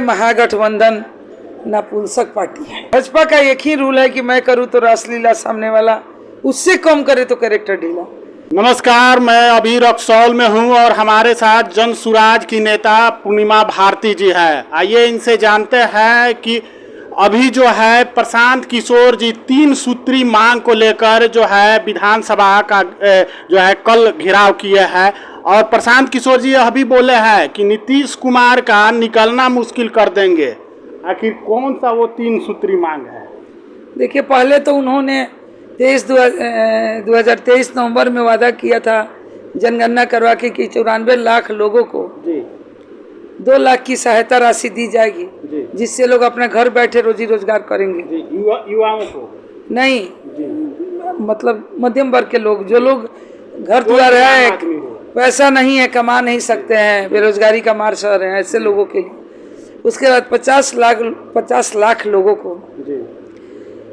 महागठबंधन नपुंसक पार्टी है। भाजपा का एक ही रूल है कि मैं करूं तो रासलीला, सामने वाला उससे कम करे तो कैरेक्टर ढीला। नमस्कार, मैं अभी रक्सौल में हूं और हमारे साथ जन सुराज की नेता पूर्णिमा भारती जी है। आइए इनसे जानते हैं कि अभी जो है प्रशांत किशोर जी 3 सूत्री मांग को लेकर जो है विधानसभा का जो है कल घेराव किए हैं और प्रशांत किशोर जी यह भी बोले हैं कि नीतीश कुमार का निकलना मुश्किल कर देंगे। आखिर कौन सा वो 3 सूत्री मांग है? देखिए, पहले तो उन्होंने 2023 नवंबर में वादा किया था जनगणना करवा के कि 94 लाख लोगों को 2 लाख की सहायता राशि दी जाएगी, जिससे लोग अपने घर बैठे रोजी रोजगार करेंगे। युवाओं को नहीं, मतलब मध्यम वर्ग के लोग, जो लोग घर द्वार है, पैसा नहीं है, कमा नहीं सकते हैं, बेरोजगारी का मार सह रहे हैं, ऐसे लोगों के लिए। उसके बाद 50 लाख लोगों को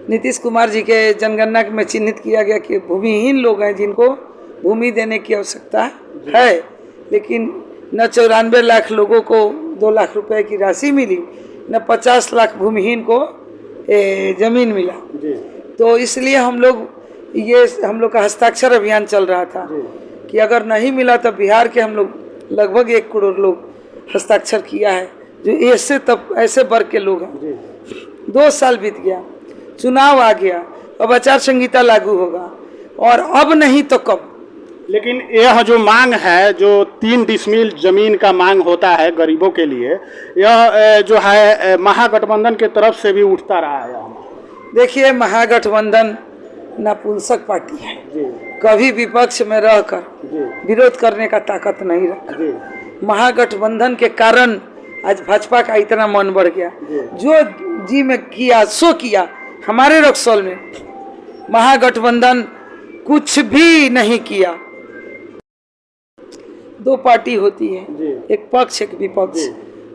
नीतीश कुमार जी के जनगणना में चिन्हित किया गया कि भूमिहीन लोग हैं जिनको भूमि देने की आवश्यकता है, लेकिन न 94 लाख लोगों को 2 लाख रुपए की राशि मिली, न 50 लाख भूमिहीन को जमीन मिला। तो इसलिए हम लोग का हस्ताक्षर अभियान चल रहा था कि अगर नहीं मिला तो बिहार के हम लोग लगभग 1 करोड़ लोग हस्ताक्षर किया है, जो ऐसे वर्ग के लोग हैं। 2 साल बीत गया, चुनाव आ गया, अब आचार संहिता लागू होगा और अब नहीं तो कब। लेकिन यह जो मांग है, जो 3 डिसमिल जमीन का मांग होता है गरीबों के लिए, यह जो है महागठबंधन के तरफ से भी उठता रहा है। देखिए, महागठबंधन नपुंसक पार्टी है, कभी विपक्ष में रहकर विरोध करने का ताकत नहीं रखा। महागठबंधन के कारण आज भाजपा का इतना मन बढ़ गया, जो जी में किया सो किया। हमारे रक्सौल में महागठबंधन कुछ भी नहीं किया। 2 पार्टी होती है, एक पक्ष एक विपक्ष।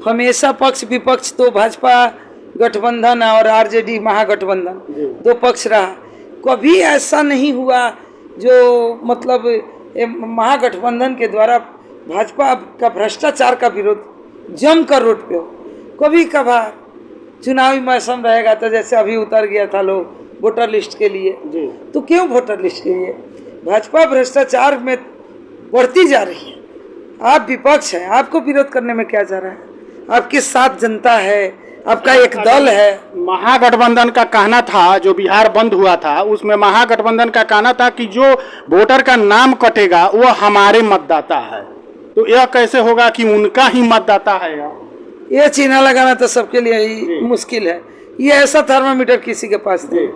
हमेशा पक्ष विपक्ष तो भाजपा गठबंधन और आरजेडी महागठबंधन 2 पक्ष रहा। कभी ऐसा नहीं हुआ जो मतलब महागठबंधन के द्वारा भाजपा का भ्रष्टाचार का विरोध जमकर रोड पे हो। कभी कभार चुनावी मौसम रहेगा तो जैसे अभी उतर गया था लोग वोटर लिस्ट के लिए, तो क्यों वोटर लिस्ट के लिए? भाजपा भ्रष्टाचार में बढ़ती जा रही है। आप विपक्ष हैं, आपको विरोध करने में क्या जा रहा है? आपके साथ जनता है, आपका एक दल है। महागठबंधन का कहना था, जो बिहार बंद हुआ था उसमें महागठबंधन का कहना था कि जो वोटर का नाम कटेगा वो हमारे मतदाता है। तो यह कैसे होगा कि उनका ही मतदाता है? यह चिन्ह लगाना तो सबके लिए ही मुश्किल है। ये ऐसा थर्मामीटर किसी के पास नहीं।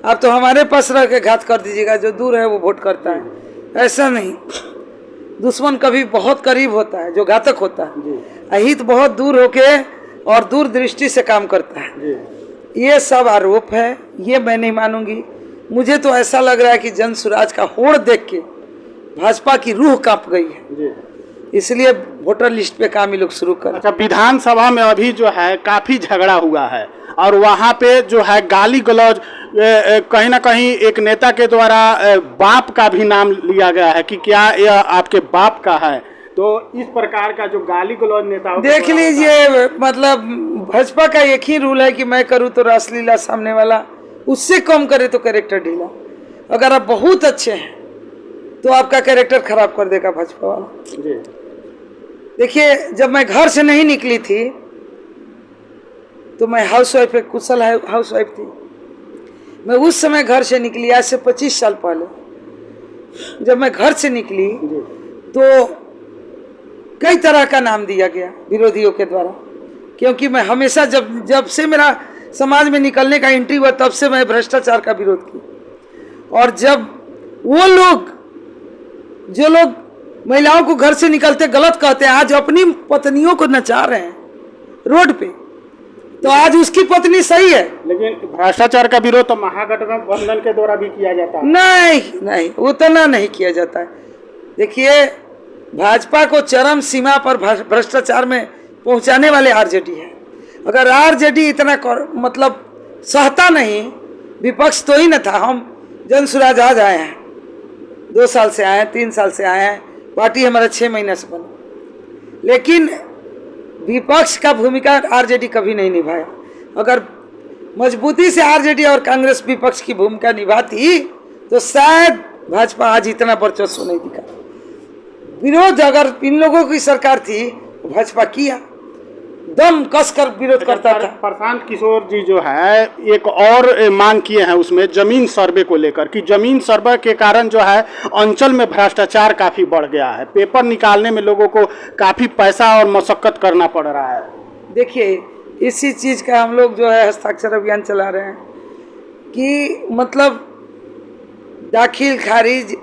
आप तो हमारे पास रह के घात कर दीजिएगा, जो दूर है वो वोट करता है। ऐसा नहीं, दुश्मन कभी बहुत करीब होता है जो घातक होता है, अहित बहुत दूर होके और दूरदृष्टि से काम करता है। ये सब आरोप है, ये मैं नहीं मानूंगी। मुझे तो ऐसा लग रहा है कि जन सुराज का होड़ देख के भाजपा की रूह कांप गई है, इसलिए वोटर लिस्ट पे काम ही लोग शुरू कर। अच्छा, विधानसभा में अभी जो है काफी झगड़ा हुआ है और वहाँ पे जो है गाली गलौज कहीं ना कहीं एक नेता के द्वारा बाप का भी नाम लिया गया है कि क्या यह आपके बाप का है। तो इस प्रकार का जो गाली गलौज नेता देख लीजिए, मतलब भाजपा का एक ही रूल है कि मैं करूँ तो रासलीला, सामने वाला उससे कम करे तो कैरेक्टर ढीला। अगर आप बहुत अच्छे हैं तो आपका कैरेक्टर खराब कर देगा भाजपा वाला। देखिए, जब मैं घर से नहीं निकली थी तो मैं हाउसवाइफ, एक कुशल हाउसवाइफ थी। मैं उस समय घर से निकली, आज से 25 साल पहले। जब मैं घर से निकली तो कई तरह का नाम दिया गया विरोधियों के द्वारा, क्योंकि मैं हमेशा जब से मेरा समाज में निकलने का एंट्री हुआ तब से मैं भ्रष्टाचार का विरोध किया। और जब वो लोग जो लोग महिलाओं को घर से निकलते गलत कहते हैं, आज अपनी पत्नियों को नचा रहे हैं रोड पे, तो आज उसकी पत्नी सही है। लेकिन भ्रष्टाचार का विरोध तो महागठबंधन के द्वारा भी किया जाता है। नहीं, उतना नहीं किया जाता है। देखिए, भाजपा को चरम सीमा पर भ्रष्टाचार में पहुंचाने वाले आरजेडी है। अगर आरजेडी इतना मतलब सहता नहीं, विपक्ष तो ही न था। हम जन सुराज आज आए हैं, 2 साल से आए हैं, 3 साल से आए हैं, पार्टी हमारा 6 महीने से बनी, लेकिन विपक्ष का भूमिका आरजेडी कभी नहीं निभाया। अगर मजबूती से आरजेडी और कांग्रेस विपक्ष की भूमिका निभाती तो शायद भाजपा आज इतना वर्चस्व नहीं दिखा। विरोध अगर इन लोगों की सरकार थी, भाजपा किया, दम कसकर विरोध करता था। प्रशांत किशोर जी जो है एक और मांग किए हैं उसमें जमीन सर्वे को लेकर कि जमीन सर्वे के कारण जो है अंचल में भ्रष्टाचार काफी बढ़ गया है, पेपर निकालने में लोगों को काफी पैसा और मशक्कत करना पड़ रहा है। देखिए, इसी चीज का हम लोग जो है हस्ताक्षर अभियान चला रहे हैं कि मतलब दाखिल खारिज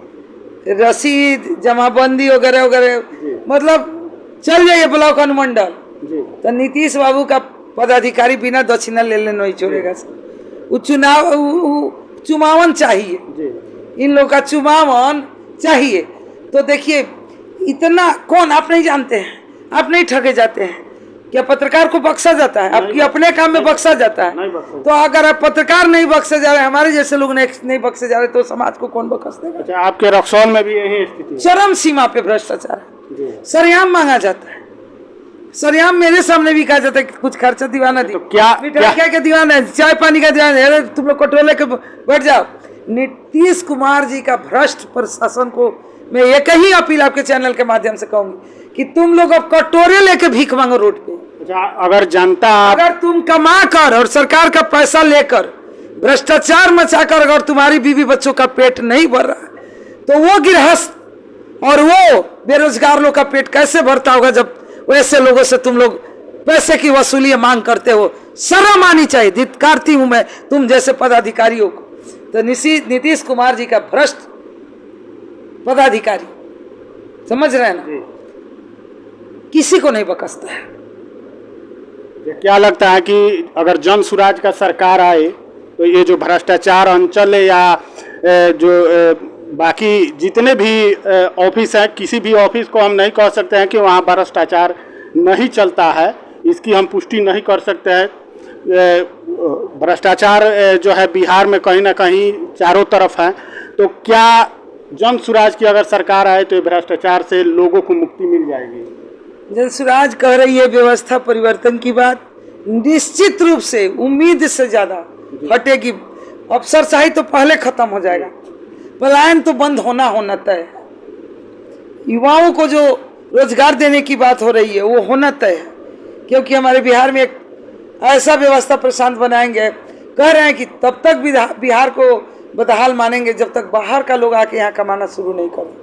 रसीद जमाबंदी वगैरह वगैरह मतलब चल जाइए ब्लॉक अनुमंडल, तो नीतीश बाबू का पदाधिकारी बिना दक्षिणा ले ले नहीं छोड़ेगा। वो चुमावन चाहिए, इन लोग का चुमावन चाहिए। तो देखिए इतना कौन, आप नहीं जानते हैं, आप नहीं ठगे जाते हैं क्या? पत्रकार को बख्शा जाता है? आपकी अपने काम में बख्शा जाता है? तो अगर आप पत्रकार नहीं बख्शे जा रहे, हमारे जैसे लोग नहीं बख्शे जा रहे, तो समाज को कौन बख्श देगा? अच्छा, आपके रक्सौल में भी यही स्थिति? चरम सीमा पे भ्रष्टाचार है, सरेआम मांगा जाता है, सरेआम मेरे सामने भी कहा जाता है कि कुछ खर्चा दीवाना दी, तो क्या मिठाई का दीवाना है, चाय पानी का दीवाना है, अरे तुम लोग कटोले के बैठ जाओ। नीतीश कुमार जी का भ्रष्ट प्रशासन को मैं एक ही अपील आपके चैनल के माध्यम से कहूंगी कि तुम लोग अब कटोरे लेके भीख मांगो रोड पे। अगर जनता, अगर तुम कमा कर और सरकार का पैसा लेकर भ्रष्टाचार मचाकर अगर तुम्हारी बीवी बच्चों का पेट नहीं भर रहा, तो वो गृहस्थ और वो बेरोजगार लोग का पेट कैसे भरता होगा जब वैसे लोगों से तुम लोग पैसे की वसूली मांग करते हो? शर्म आनी चाहिए। धिक्कारती हूं मैं तुम जैसे पदाधिकारियों को। तो नीतीश कुमार जी का भ्रष्ट पदाधिकारी, समझ रहे हैं ना, किसी को नहीं बकसता है। क्या लगता है कि अगर जन सुराज का सरकार आए तो ये जो भ्रष्टाचार अंचल या जो बाकी जितने भी ऑफिस हैं, किसी भी ऑफिस को हम नहीं कह सकते हैं कि वहाँ भ्रष्टाचार नहीं चलता है, इसकी हम पुष्टि नहीं कर सकते हैं। भ्रष्टाचार जो है बिहार में कहीं ना कहीं चारों तरफ है। तो क्या जन सुराज की अगर सरकार आए तो भ्रष्टाचार से लोगों को मुक्ति मिल जाएगी? जन सुराज कह रही है व्यवस्था परिवर्तन की बात, निश्चित रूप से उम्मीद से ज्यादा हटेगी। अफसरशाही तो पहले खत्म हो जाएगा, पलायन तो बंद होना तय है। युवाओं को जो रोजगार देने की बात हो रही है वो होना तय है, क्योंकि हमारे बिहार में एक ऐसा व्यवस्था प्रशांत बनाएंगे, कह रहे हैं कि तब तक बिहार को बदहाल मानेंगे जब तक बाहर का लोग आके यहाँ कमाना शुरू नहीं करें,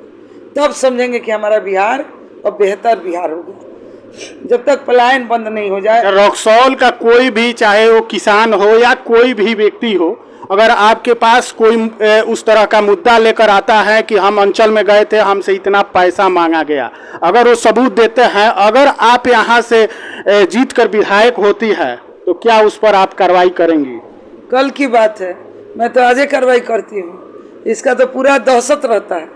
तब समझेंगे कि हमारा बिहार अब बेहतर बिहार हो गया। जब तक पलायन बंद नहीं हो जाए। रक्सौल का कोई भी, चाहे वो किसान हो या कोई भी व्यक्ति हो, अगर आपके पास कोई उस तरह का मुद्दा लेकर आता है कि हम अंचल में गए थे, हमसे इतना पैसा मांगा गया, अगर वो सबूत देते हैं, अगर आप यहाँ से जीत कर विधायक होती है तो क्या उस पर आप कार्रवाई करेंगी? कल की बात है, मैं तो आज ही कार्रवाई करती हूँ, इसका तो पूरा दहशत रहता है।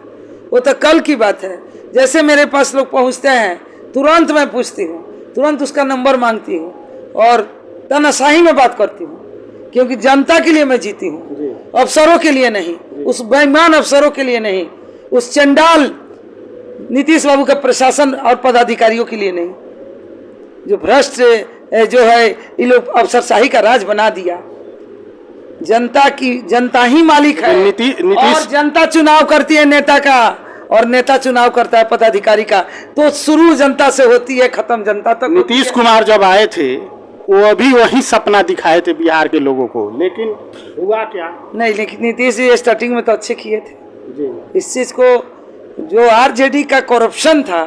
वो तो कल की बात है। जैसे मेरे पास लोग पहुँचते हैं तुरंत मैं पूछती हूँ, तुरंत उसका नंबर मांगती हूँ और तानाशाही में बात करती हूँ, क्योंकि जनता के लिए मैं जीती हूँ, अफसरों के लिए नहीं, उस बेईमान अफसरों के लिए नहीं, उस चंडाल नीतीश बाबू का प्रशासन और पदाधिकारियों के लिए नहीं, जो भ्रष्ट जो है ये लोग अफसरशाही का राज बना दिया। जनता ही मालिक है। और जनता चुनाव करती है नेता का और नेता चुनाव करता है पदाधिकारी का, तो शुरू जनता से होती है, खत्म जनता तक। नीतीश कुमार जब आए थे वो भी वही सपना दिखाए थे बिहार के लोगों को, लेकिन हुआ क्या? नहीं, लेकिन नीतीश जी स्टार्टिंग में तो अच्छे किए थे जी। इस चीज को जो आरजेडी का करप्शन था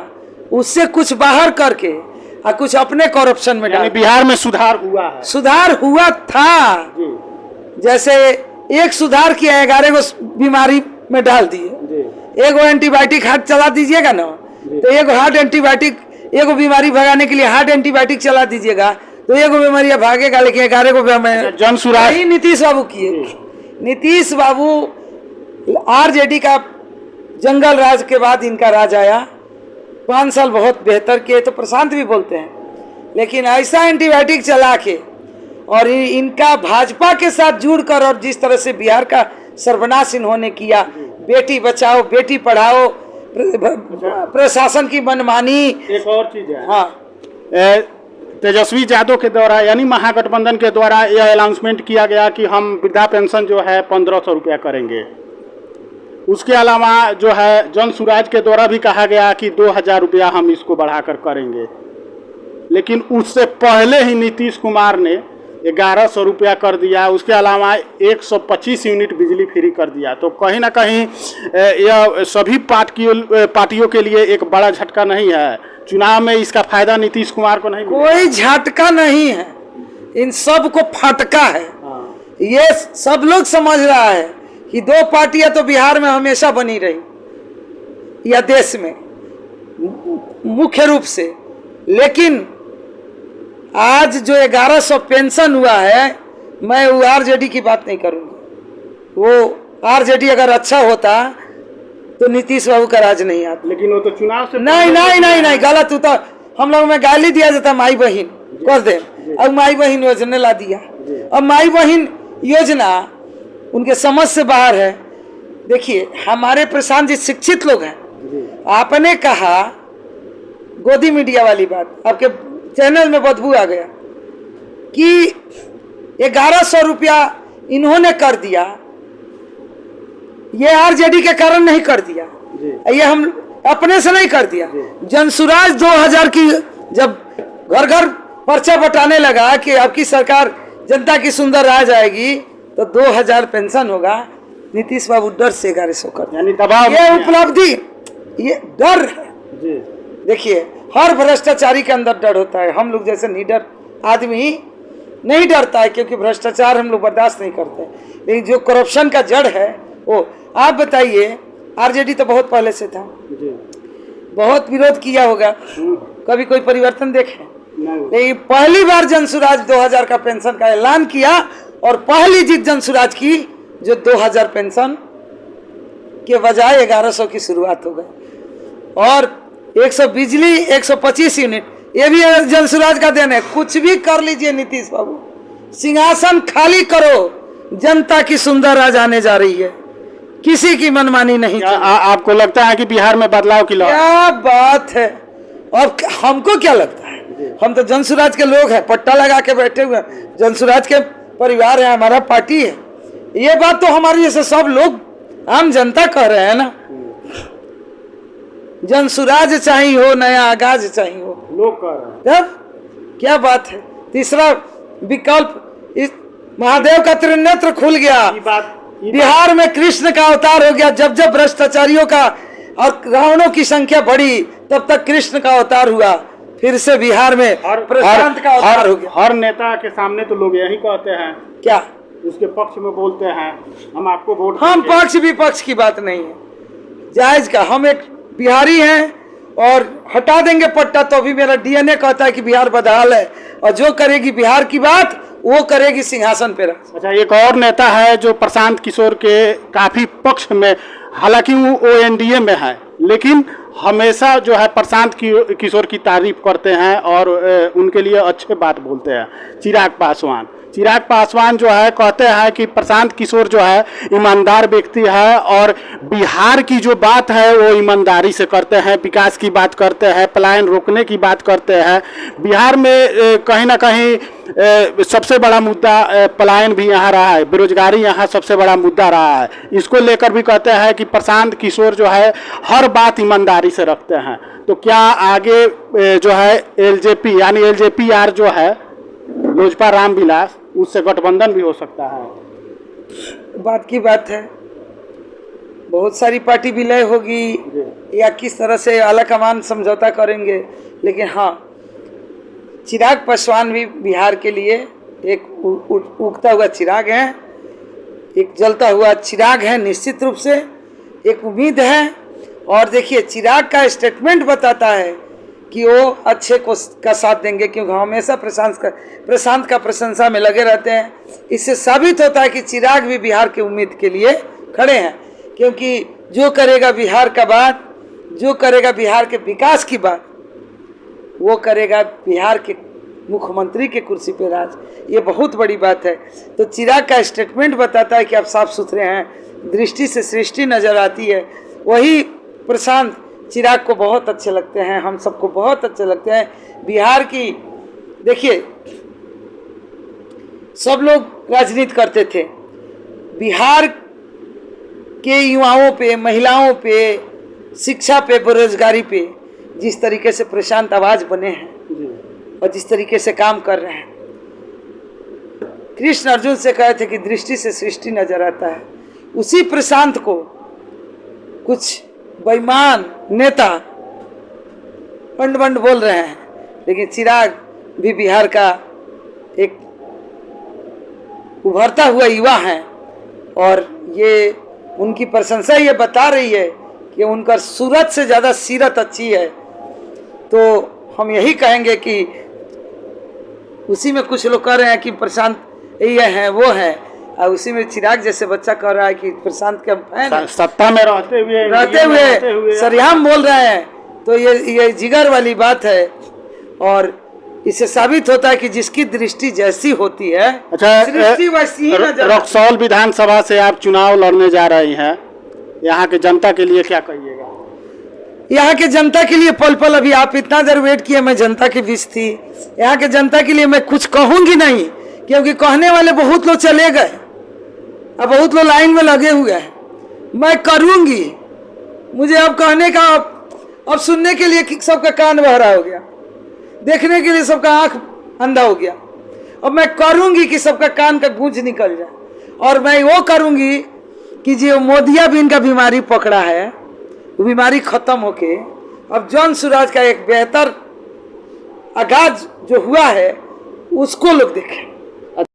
उससे कुछ बाहर करके और कुछ अपने करप्शन में डाल, बिहार में सुधार हुआ है। सुधार हुआ था जी। जैसे एक सुधार किया, 11 को बीमारी में डाल दिए। एक एंटीबायोटिक हार्ट चला दीजिएगा ना, तो एक हार्ट एंटीबायोटिक, एक बीमारी भगाने के लिए हार्ट एंटीबायोटिक चला दीजिएगा तो एक बीमारियां भागेगा, लेकिन 11 को जन सुराज ही नीतीश बाबू किए। नीतीश बाबू आरजेडी का जंगल राज के बाद इनका राज आया, 5 साल बहुत बेहतर किए, तो प्रशांत भी बोलते हैं। लेकिन ऐसा एंटीबायोटिक चला के और इनका भाजपा के साथ जुड़कर और जिस तरह से बिहार का सर्वनाश इन्होंने किया, बेटी बचाओ बेटी पढ़ाओ, प्रशासन की मनमानी। एक और चीज है, हाँ, तेजस्वी यादव के द्वारा यानी महागठबंधन के द्वारा यह अनाउंसमेंट किया गया कि हम वृद्धा पेंशन जो है 1500 रुपया करेंगे। उसके अलावा जो है जन सुराज के द्वारा भी कहा गया कि 2000 रुपया हम इसको बढ़ाकर करेंगे, लेकिन उससे पहले ही नीतीश कुमार ने 1100 रुपया कर दिया। उसके अलावा 125 यूनिट बिजली फ्री कर दिया। तो कहीं ना कहीं यह सभी पार्टियों के लिए एक बड़ा झटका नहीं है। चुनाव में इसका फायदा नीतीश कुमार को नहीं मिलेगा। कोई झटका नहीं है, इन सब को फटका है। ये सब लोग समझ रहा है कि दो पार्टियां तो बिहार में हमेशा बनी रही या देश में मुख्य रूप से, लेकिन आज जो 1100 पेंशन हुआ है, मैं वो आरजेडी की बात नहीं करूंगा। वो आरजेडी अगर अच्छा होता तो नीतीश बाबू का राज नहीं आता। लेकिन वो तो चुनाव से नहीं गलत होता। हम लोग में गाली दिया जाता माई बहन कर दे, अब माई बहन योजना ला दिया। अब माई बहन योजना उनके समझ से बाहर है। देखिए हमारे प्रशांत जी शिक्षित लोग हैं। आपने कहा गोदी मीडिया वाली बात, आपके चैनल में बदबू आ गया कि 1100 रुपया इन्होंने कर दिया, ये आरजेडी के कारण नहीं कर दिया, ये हम अपने से नहीं कर दिया। जनसुराज 2000 की जब घर घर पर्चा बटाने लगा कि आपकी सरकार जनता की सुंदर राज आएगी तो 2000 पेंशन होगा, नीतीश बाबू डर से 1100 कर, यानी दबाव, ये उपलब्धि, ये डर है। देखिए हर भ्रष्टाचारी के अंदर डर होता है। हम लोग जैसे निडर आदमी नहीं डरता है, क्योंकि भ्रष्टाचार हम लोग बर्दाश्त नहीं करते। लेकिन जो करप्शन का जड़ है वो, आप बताइए आरजेडी तो बहुत पहले से था, बहुत विरोध किया होगा, कभी कोई परिवर्तन देखे? लेकिन पहली बार जनसुराज 2000 का पेंशन का ऐलान किया और पहली जीत जनसुराज की, जो 2000 पेंशन के बजाय 1100 की शुरुआत हो गई। और 100 बिजली, 125 यूनिट, ये भी जनसुराज का देन है। कुछ भी कर लीजिए नीतीश बाबू, सिंहासन खाली करो, जनता की सुंदर राज आने जा रही है, किसी की मनमानी नहीं। आपको लगता है कि बिहार में बदलाव की क्या बात है? और हमको क्या लगता है? हम तो जनसुराज के लोग हैं, पट्टा लगा के बैठे हुए हैं, जनसुराज के परिवार है, हमारा पार्टी है। ये बात तो हमारे जैसे सब लोग आम जनता कह रहे हैं ना। जनसुराज चाहिए हो, नया आगाज चाहिए हो, लोग कह रहे हैं। तब क्या बात है? तीसरा विकल्प, इस महादेव का त्रिनेत्र खुल गया, बिहार में कृष्ण का अवतार हो गया। जब जब भ्रष्टाचारियों का और रावणों की संख्या बढ़ी, तब तक कृष्ण का अवतार हुआ। फिर से बिहार में प्रशांत का अवतार हो गया। हर नेता के सामने तो लोग यही कहते हैं, क्या उसके पक्ष में बोलते हैं हम आपको वोट, हम पक्ष विपक्ष की बात नहीं है, जायज का। हम एक बिहारी हैं और हटा देंगे पट्टा तो भी मेरा डीएनए कहता है कि बिहार बदहाल है, और जो करेगी बिहार की बात वो करेगी सिंहासन पे राज। अच्छा, एक और नेता है जो प्रशांत किशोर के काफी पक्ष में, हालांकि वो एनडीए में है, लेकिन हमेशा जो है प्रशांत किशोर की तारीफ करते हैं और उनके लिए अच्छे बात बोलते हैं। चिराग पासवान जो है कहते हैं कि प्रशांत किशोर जो है ईमानदार व्यक्ति है और बिहार की जो बात है वो ईमानदारी से करते हैं, विकास की बात करते हैं, पलायन रोकने की बात करते हैं। बिहार में कहीं ना कहीं सबसे बड़ा मुद्दा पलायन भी यहाँ रहा है, बेरोजगारी यहाँ सबसे बड़ा मुद्दा रहा है। इसको लेकर भी कहते हैं कि प्रशांत किशोर जो है हर बात ईमानदारी से रखते हैं। तो क्या आगे जो है एलजेपी यानी एलजेपीआर जो है लोजपा रामविलास, उससे गठबंधन भी हो सकता है? बात की बात है, बहुत सारी पार्टी विलय होगी या किस तरह से आला कमान समझौता करेंगे, लेकिन हाँ चिराग पासवान भी बिहार के लिए एक उगता हुआ चिराग है, एक जलता हुआ चिराग है। निश्चित रूप से एक उम्मीद है। और देखिए चिराग का स्टेटमेंट बताता है कि वो अच्छे को का साथ देंगे, क्योंकि हमेशा प्रशांत का प्रशंसा में लगे रहते हैं। इससे साबित होता है कि चिराग भी बिहार की उम्मीद के लिए खड़े हैं, क्योंकि जो करेगा बिहार का बात, जो करेगा बिहार के विकास की बात, वो करेगा बिहार के मुख्यमंत्री के कुर्सी पे राज। ये बहुत बड़ी बात है। तो चिराग का स्टेटमेंट बताता है कि आप साफ सुथरे हैं, दृष्टि से सृष्टि नजर आती है। वही प्रशांत चिराग को बहुत अच्छे लगते हैं, हम सबको बहुत अच्छे लगते हैं। बिहार की देखिए, सब लोग राजनीति करते थे। बिहार के युवाओं पे, महिलाओं पे, शिक्षा पे, बेरोजगारी पे जिस तरीके से प्रशांत आवाज बने हैं और जिस तरीके से काम कर रहे हैं, कृष्ण अर्जुन से कहे थे कि दृष्टि से सृष्टि नजर आता है। उसी प्रशांत को कुछ बेईमान नेता बंड बंड बोल रहे हैं, लेकिन चिराग भी बिहार का एक उभरता हुआ युवा है और ये उनकी प्रशंसा ये बता रही है कि उनका सूरत से ज़्यादा सीरत अच्छी है। तो हम यही कहेंगे कि उसी में कुछ लोग कह रहे हैं कि प्रशांत ये है वो है, और उसी में चिराग जैसे बच्चा कह रहा है कि प्रशांत के हम फैन हैं। सत्ता में रहते हुए सरियाम बोल रहे हैं। तो ये जिगर वाली बात है और इससे साबित होता है कि जिसकी दृष्टि जैसी होती है, अच्छा, दृष्टि वैसी ही नजर। रक्सौल विधानसभा से आप चुनाव लड़ने जा रही हैं, यहाँ के जनता के लिए क्या कहिएगा? यहाँ के जनता के लिए पल पल, अभी आप इतना देर वेट किए, मैं जनता के बीच थी। यहाँ के जनता के लिए मैं कुछ कहूंगी नहीं, क्योंकि कहने वाले बहुत लोग चले गए, अब बहुत लोग लाइन में लगे हुए हैं। मैं करूंगी, मुझे अब कहने का, अब सुनने के लिए सबका कान बहरा हो गया, देखने के लिए सबका आंख अंधा हो गया। अब मैं करूंगी कि सबका कान का गूंज निकल जाए, और मैं वो करूंगी कि जो मोदिया भी इनका बीमारी पकड़ा है, वो बीमारी खत्म होके अब जन सुराज का एक बेहतर आगाज जो हुआ है उसको लोग देखें।